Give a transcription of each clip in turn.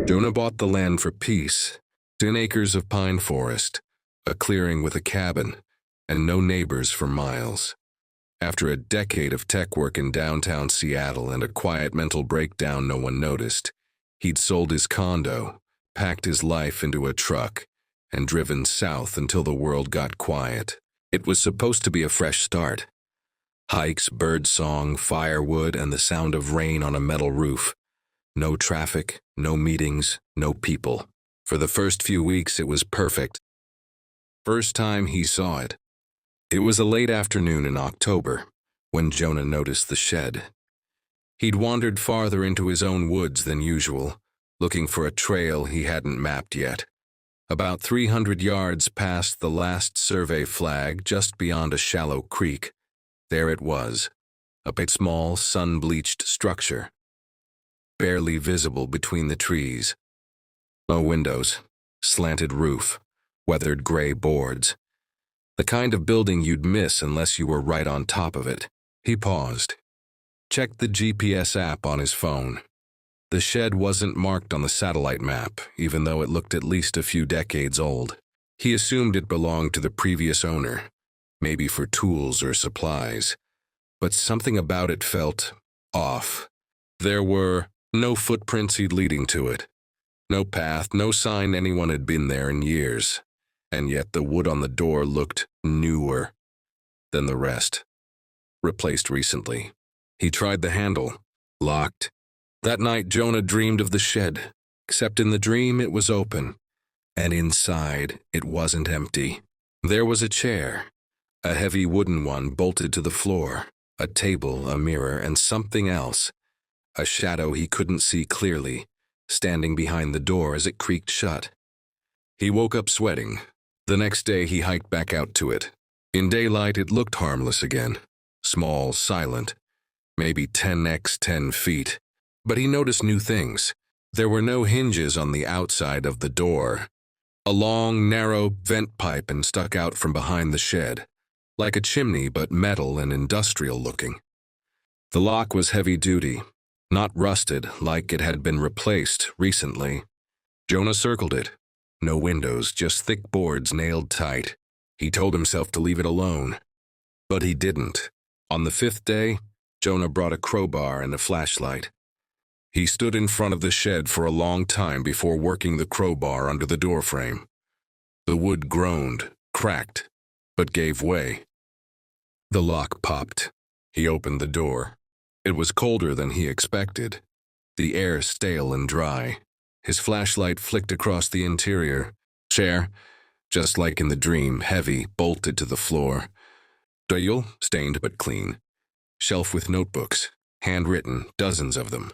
Jonah bought the land for peace, 10 acres of pine forest, a clearing with a cabin, and no neighbors for miles. After a decade of tech work in downtown Seattle and a quiet mental breakdown no one noticed, he'd sold his condo, packed his life into a truck, and driven south until the world got quiet. It was supposed to be a fresh start. Hikes, birdsong, firewood, and the sound of rain on a metal roof. No traffic, no meetings, no people. For the first few weeks, it was perfect. First time he saw it. It was a late afternoon in October when Jonah noticed the shed. He'd wandered farther into his own woods than usual, looking for a trail he hadn't mapped yet. About 300 yards past the last survey flag, just beyond a shallow creek, there it was, a bit small, sun-bleached structure, barely visible between the trees. No windows, slanted roof, weathered gray boards. The kind of building you'd miss unless you were right on top of it. He paused, checked the GPS app on his phone. The shed wasn't marked on the satellite map, even though it looked at least a few decades old. He assumed it belonged to the previous owner, maybe for tools or supplies. But something about it felt off. There were no footprints leading to it. No path, no sign anyone had been there in years. And yet the wood on the door looked newer than the rest. Replaced recently. He tried the handle. Locked. That night Jonah dreamed of the shed, except in the dream it was open, and inside it wasn't empty. There was a chair, a heavy wooden one bolted to the floor, a table, a mirror, and something else, a shadow he couldn't see clearly, standing behind the door as it creaked shut. He woke up sweating. The next day he hiked back out to it. In daylight it looked harmless again, small, silent, maybe 10x 10 feet. But he noticed new things. There were no hinges on the outside of the door. A long, narrow vent pipe stuck out from behind the shed, like a chimney but metal and industrial looking. The lock was heavy-duty, not rusted like it had been replaced recently. Jonah circled it. No windows, just thick boards nailed tight. He told himself to leave it alone. But he didn't. On the 5th day, Jonah brought a crowbar and a flashlight. He stood in front of the shed for a long time before working the crowbar under the doorframe. The wood groaned, cracked, but gave way. The lock popped. He opened the door. It was colder than he expected, the air stale and dry. His flashlight flicked across the interior. Chair, just like in the dream, heavy, bolted to the floor. Table, stained but clean. Shelf with notebooks, handwritten, dozens of them.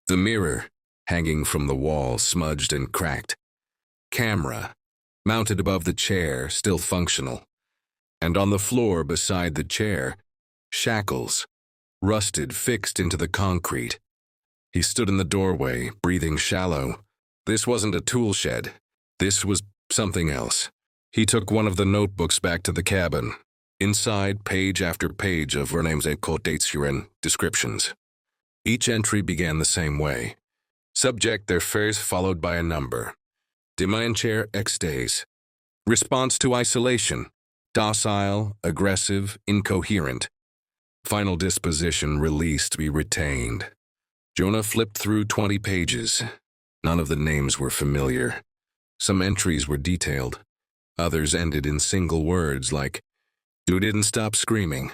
The mirror, hanging from the wall, smudged and cracked. Camera, mounted above the chair, still functional. And on the floor beside the chair, shackles, rusted, fixed into the concrete. He stood in the doorway, breathing shallow. This wasn't a tool shed. This was something else. He took one of the notebooks back to the cabin. Inside, page after page of Vernames et quotations, descriptions. Each entry began the same way. Subject their fares followed by a number. Demain X days. Response to isolation. Docile, aggressive, incoherent. Final disposition released, be retained. Jonah flipped through 20 pages. None of the names were familiar. Some entries were detailed. Others ended in single words like, "You didn't stop screaming."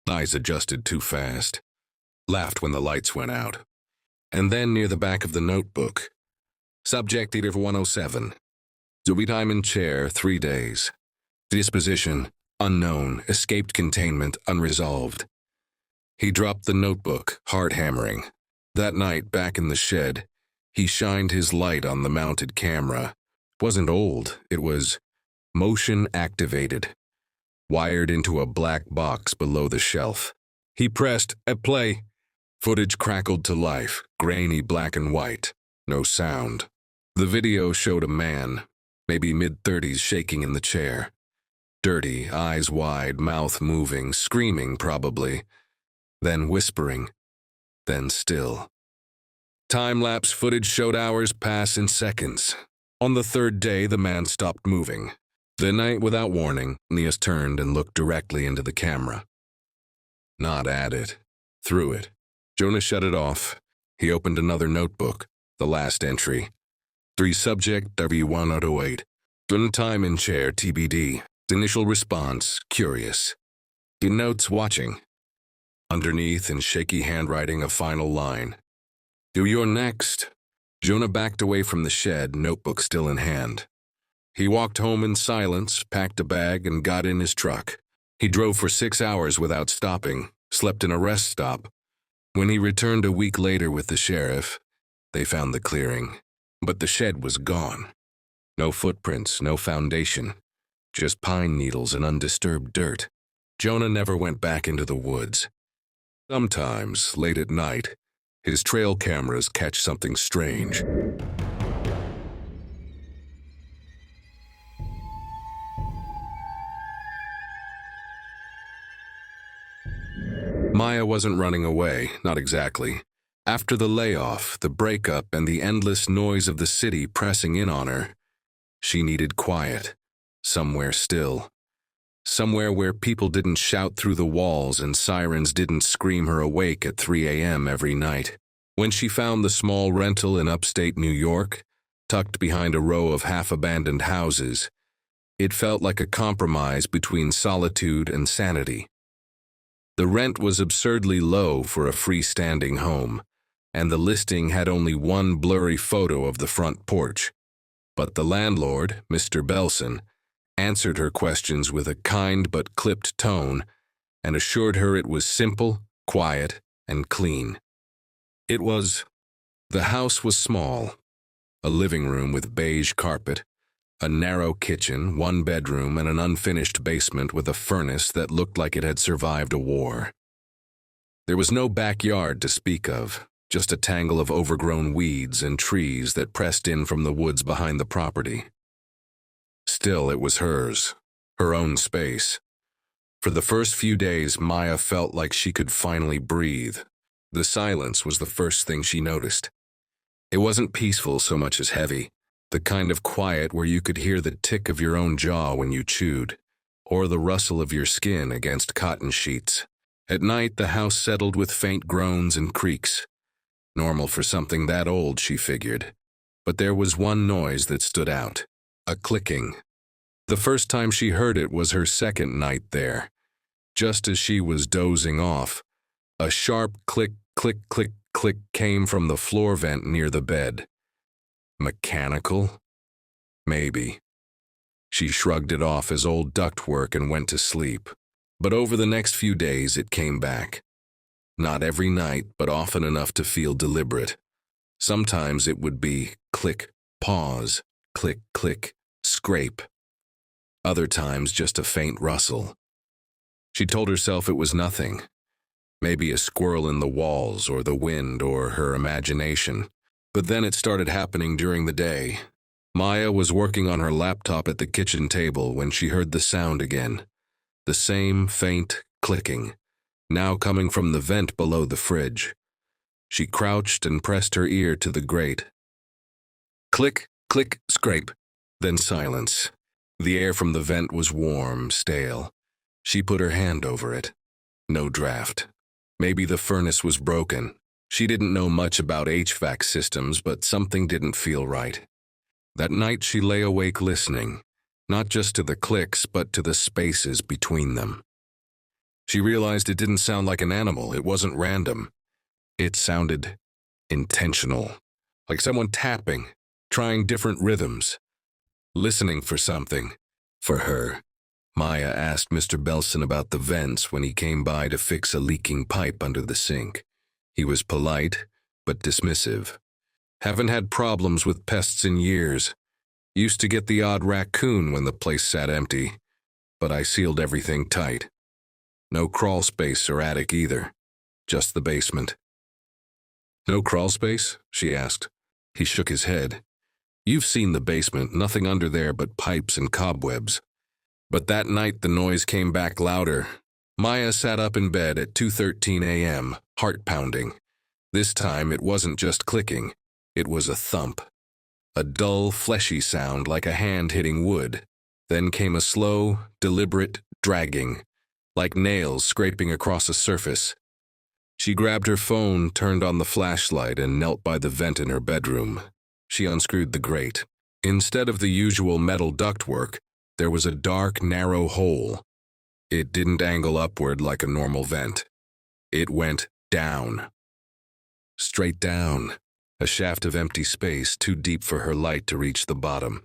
Eyes adjusted too fast. Laughed when the lights went out. And then near the back of the notebook, Subject 107. Zuby time in chair, 3 days. Disposition, unknown, escaped containment, unresolved. He dropped the notebook, hard hammering. That night, back in the shed, he shined his light on the mounted camera. It wasn't old, it was motion-activated, wired into a black box below the shelf. He pressed at play. Footage crackled to life, grainy black and white, no sound. The video showed a man, maybe mid-30s, shaking in the chair. Dirty, eyes wide, mouth moving, screaming probably, then whispering, then still. Time-lapse footage showed hours pass in seconds. On the third day, the man stopped moving. The night, without warning, Nias turned and looked directly into the camera. Not at it. Through it. Jonah shut it off. He opened another notebook. The last entry. 3 subject W1008. Done time in chair TBD. Initial response, curious. He notes watching. Underneath, in shaky handwriting, a final line. Do your next. Jonah backed away from the shed, notebook still in hand. He walked home in silence, packed a bag, and got in his truck. He drove for 6 hours without stopping, slept in a rest stop. When he returned a week later with the sheriff, they found the clearing. But the shed was gone. No footprints, no foundation. Just pine needles and undisturbed dirt. Jonah never went back into the woods. Sometimes, late at night, his trail cameras catch something strange. Maya wasn't running away, not exactly. After the layoff, the breakup, and the endless noise of the city pressing in on her, she needed quiet, somewhere still. Somewhere where people didn't shout through the walls and sirens didn't scream her awake at 3 a.m. every night. When she found the small rental in upstate New York, tucked behind a row of half-abandoned houses, it felt like a compromise between solitude and sanity. The rent was absurdly low for a freestanding home, and the listing had only one blurry photo of the front porch. But the landlord, Mr. Belson, answered her questions with a kind but clipped tone and assured her it was simple, quiet, and clean. The house was small. A living room with beige carpet, a narrow kitchen, 1 bedroom, and an unfinished basement with a furnace that looked like it had survived a war. There was no backyard to speak of, just a tangle of overgrown weeds and trees that pressed in from the woods behind the property. Still, it was hers, her own space. For the first few days, Maya felt like she could finally breathe. The silence was the first thing she noticed. It wasn't peaceful so much as heavy, the kind of quiet where you could hear the tick of your own jaw when you chewed, or the rustle of your skin against cotton sheets. At night, the house settled with faint groans and creaks. Normal for something that old, she figured. But there was one noise that stood out. A clicking. The first time she heard it was her second night there. Just as she was dozing off, a sharp click, click, click, click came from the floor vent near the bed. Mechanical? Maybe. She shrugged it off as old ductwork and went to sleep. But over the next few days it came back. Not every night, but often enough to feel deliberate. Sometimes it would be click, pause, click, click, scrape. Other times just a faint rustle. She told herself it was nothing. Maybe a squirrel in the walls, or the wind, or her imagination. But then it started happening during the day. Maya was working on her laptop at the kitchen table when she heard the sound again. The same faint clicking, now coming from the vent below the fridge. She crouched and pressed her ear to the grate. Click, click, scrape, then silence. The air from the vent was warm, stale. She put her hand over it. No draft. Maybe the furnace was broken. She didn't know much about HVAC systems, but something didn't feel right. That night she lay awake listening, not just to the clicks, but to the spaces between them. She realized it didn't sound like an animal. It wasn't random. It sounded intentional, like someone tapping, trying different rhythms, listening for something. For her, Maya asked Mr. Belson about the vents when he came by to fix a leaking pipe under the sink. He was polite, but dismissive. Haven't had problems with pests in years. Used to get the odd raccoon when the place sat empty, but I sealed everything tight. No crawl space or attic either, just the basement. No crawl space? She asked. He shook his head. You've seen the basement, nothing under there but pipes and cobwebs. But that night the noise came back louder. Maya sat up in bed at 2:13 a.m., heart pounding. This time it wasn't just clicking, it was a thump. A dull, fleshy sound like a hand hitting wood. Then came a slow, deliberate dragging, like nails scraping across a surface. She grabbed her phone, turned on the flashlight, and knelt by the vent in her bedroom. She unscrewed the grate. Instead of the usual metal ductwork, there was a dark, narrow hole. It didn't angle upward like a normal vent. It went down. Straight down. A shaft of empty space too deep for her light to reach the bottom.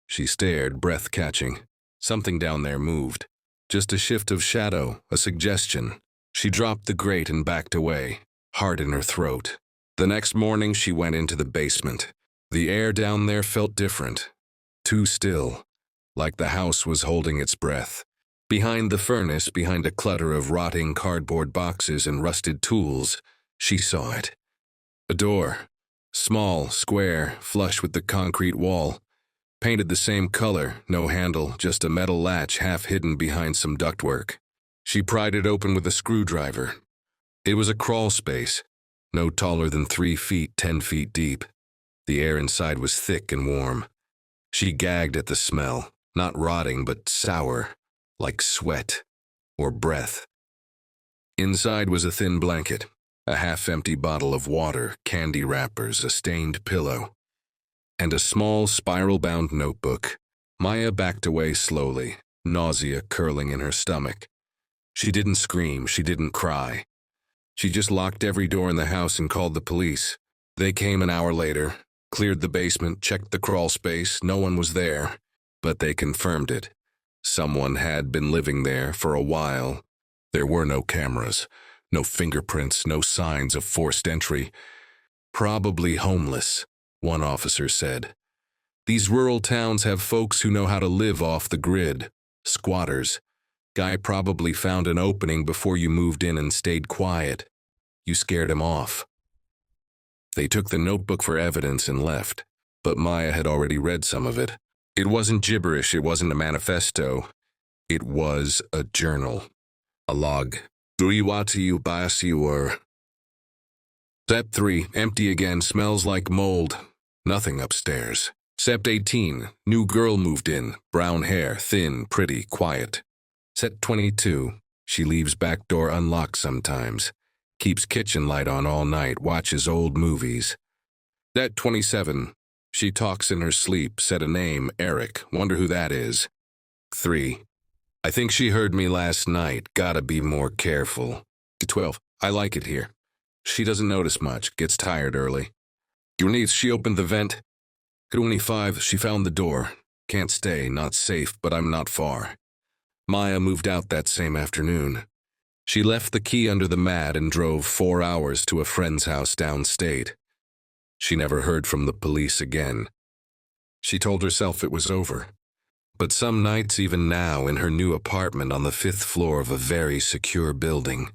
She stared, breath catching. Something down there moved. Just a shift of shadow, a suggestion. She dropped the grate and backed away, heart in her throat. The next morning she went into the basement. The air down there felt different. Too still, like the house was holding its breath. Behind the furnace, behind a clutter of rotting cardboard boxes and rusted tools, she saw it. A door. Small, square, flush with the concrete wall. Painted the same color, no handle, just a metal latch half hidden behind some ductwork. She pried it open with a screwdriver. It was a crawl space, no taller than 3 feet, 10 feet deep. The air inside was thick and warm. She gagged at the smell, not rotting but sour, like sweat or breath. Inside was a thin blanket. A half-empty bottle of water, candy wrappers, a stained pillow, and a small spiral-bound notebook. Maya backed away slowly, nausea curling in her stomach. She didn't scream, she didn't cry. She just locked every door in the house and called the police. They came an hour later, cleared the basement, checked the crawl space. No one was there, but they confirmed it. Someone had been living there for a while. There were no cameras. No fingerprints, no signs of forced entry. Probably homeless, one officer said. These rural towns have folks who know how to live off the grid. Squatters. Guy probably found an opening before you moved in and stayed quiet. You scared him off. They took the notebook for evidence and left, but Maya had already read some of it. It wasn't gibberish, it wasn't a manifesto. It was a journal. A log. Sept 3, empty again, smells like mold. Nothing upstairs. Sept 18, new girl moved in, brown hair, thin, pretty, quiet. Sept 22, she leaves back door unlocked sometimes, keeps kitchen light on all night, watches old movies. Sept 27, she talks in her sleep, said a name, Eric, wonder who that is. 3. I think she heard me last night, gotta be more careful. 12. I like it here. She doesn't notice much, gets tired early. She opened the vent. 25. She found the door. Can't stay, not safe, but I'm not far. Maya moved out that same afternoon. She left the key under the mat and drove 4 hours to a friend's house downstate. She never heard from the police again. She told herself it was over. But some nights, even now, in her new apartment on the 5th floor of a very secure building,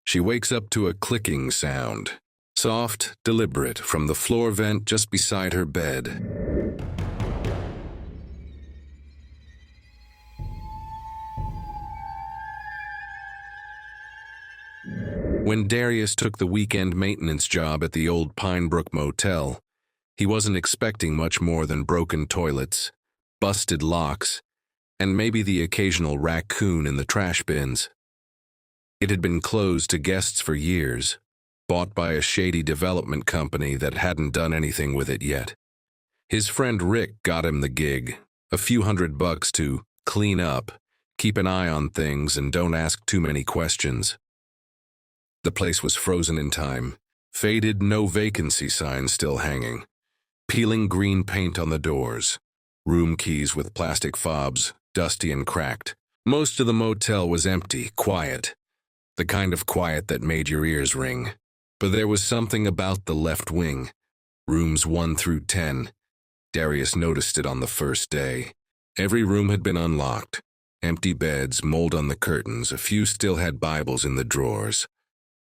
she wakes up to a clicking sound, soft, deliberate, from the floor vent just beside her bed. When Darius took the weekend maintenance job at the old Pinebrook Motel, he wasn't expecting much more than broken toilets, busted locks, and maybe the occasional raccoon in the trash bins. It had been closed to guests for years, bought by a shady development company that hadn't done anything with it yet. His friend Rick got him the gig, a few $100 to clean up, keep an eye on things, and don't ask too many questions. The place was frozen in time, faded, no vacancy sign still hanging, peeling green paint on the doors. Room keys with plastic fobs, dusty and cracked. Most of the motel was empty, quiet. The kind of quiet that made your ears ring. But there was something about the left wing. Rooms 1 through 10. Darius noticed it on the first day. Every room had been unlocked. Empty beds, mold on the curtains, a few still had Bibles in the drawers.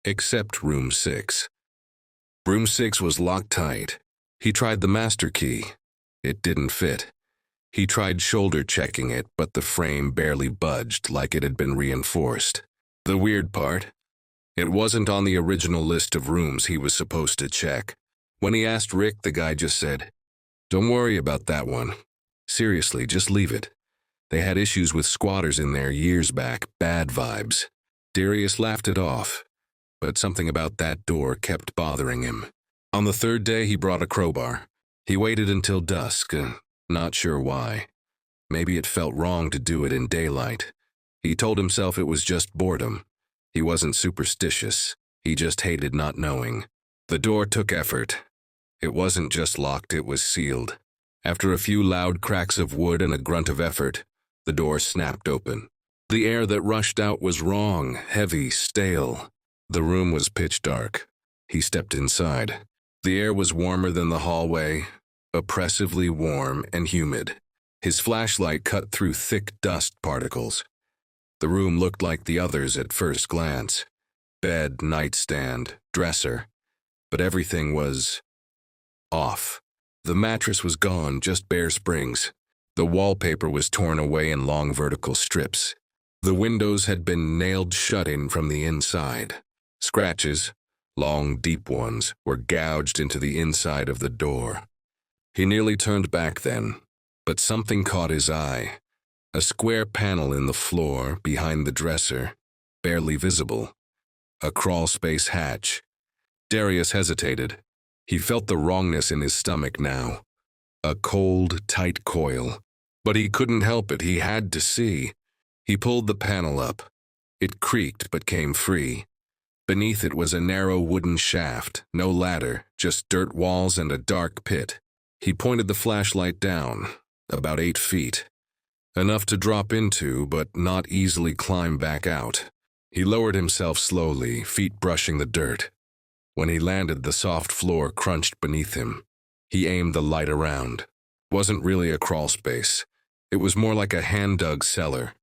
Except room 6. Room 6 was locked tight. He tried the master key. It didn't fit. He tried shoulder checking it, but the frame barely budged like it had been reinforced. The weird part? It wasn't on the original list of rooms he was supposed to check. When he asked Rick, the guy just said, "Don't worry about that one. Seriously, just leave it. They had issues with squatters in there years back, bad vibes." Darius laughed it off, but something about that door kept bothering him. On the third day, he brought a crowbar. He waited until dusk, not sure why. Maybe it felt wrong to do it in daylight. He told himself it was just boredom. He wasn't superstitious. He just hated not knowing. The door took effort. It wasn't just locked, it was sealed. After a few loud cracks of wood and a grunt of effort, the door snapped open. The air that rushed out was wrong, heavy, stale. The room was pitch dark. He stepped inside. The air was warmer than the hallway, oppressively warm and humid. His flashlight cut through thick dust particles. The room looked like the others at first glance. Bed, nightstand, dresser. But everything was off. The mattress was gone, just bare springs. The wallpaper was torn away in long vertical strips. The windows had been nailed shut in from the inside. Scratches, long, deep ones, were gouged into the inside of the door. He nearly turned back then, but something caught his eye. A square panel in the floor, behind the dresser, barely visible. A crawl-space hatch. Darius hesitated. He felt the wrongness in his stomach now. A cold, tight coil. But he couldn't help it, he had to see. He pulled the panel up. It creaked but came free. Beneath it was a narrow wooden shaft, no ladder, just dirt walls and a dark pit. He pointed the flashlight down, about 8 feet. Enough to drop into, but not easily climb back out. He lowered himself slowly, feet brushing the dirt. When he landed, the soft floor crunched beneath him. He aimed the light around. Wasn't really a crawl space. It was more like a hand-dug cellar.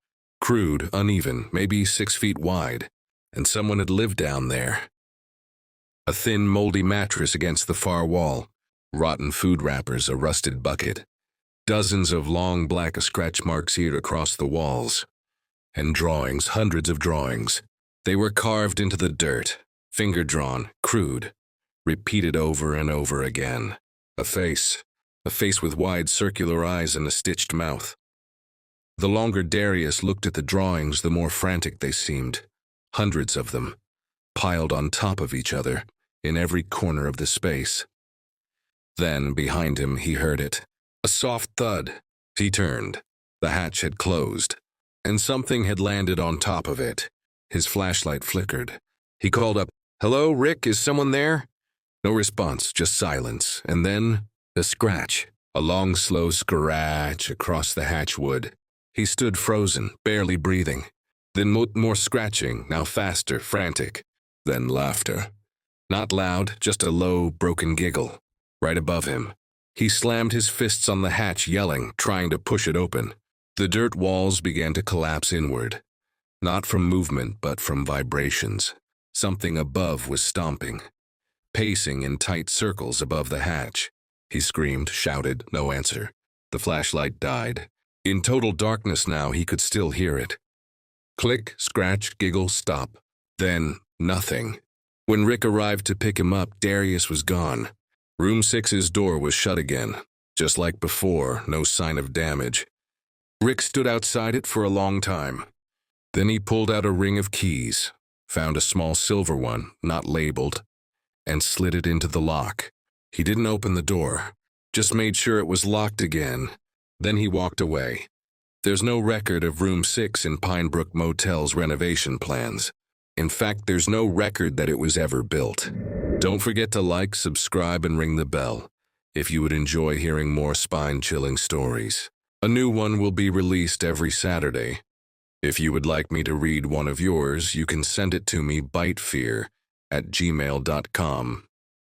Crude, uneven, maybe 6 feet wide. And someone had lived down there. A thin, moldy mattress against the far wall. Rotten food wrappers, a rusted bucket. Dozens of long black scratch marks here across the walls. And drawings, hundreds of drawings. They were carved into the dirt, finger-drawn, crude, repeated over and over again. A face with wide circular eyes and a stitched mouth. The longer Darius looked at the drawings, the more frantic they seemed. Hundreds of them, piled on top of each other, in every corner of the space. Then, behind him, he heard it. A soft thud. He turned. The hatch had closed, and something had landed on top of it. His flashlight flickered. He called up, "Hello, Rick, is someone there?" No response, just silence, and then a scratch. A long, slow scratch across the hatchwood. He stood frozen, barely breathing. Then more scratching, now faster, frantic. Then laughter. Not loud, just a low, broken giggle. Right above him. He slammed his fists on the hatch, yelling, trying to push it open. The dirt walls began to collapse inward. Not from movement, but from vibrations. Something above was stomping. Pacing in tight circles above the hatch. He screamed, shouted, no answer. The flashlight died. In total darkness now, he could still hear it. Click, scratch, giggle, stop. Then, nothing. When Rick arrived to pick him up, Darius was gone. Room 6's door was shut again. Just like before, no sign of damage. Rick stood outside it for a long time. Then he pulled out a ring of keys, found a small silver one, not labeled, and slid it into the lock. He didn't open the door, just made sure it was locked again. Then he walked away. There's no record of Room 6 in Pinebrook Motel's renovation plans. In fact, there's no record that it was ever built. Don't forget to like, subscribe, and ring the bell if you would enjoy hearing more spine-chilling stories. A new one will be released every Saturday. If you would like me to read one of yours, you can send it to me bitefear@gmail.com.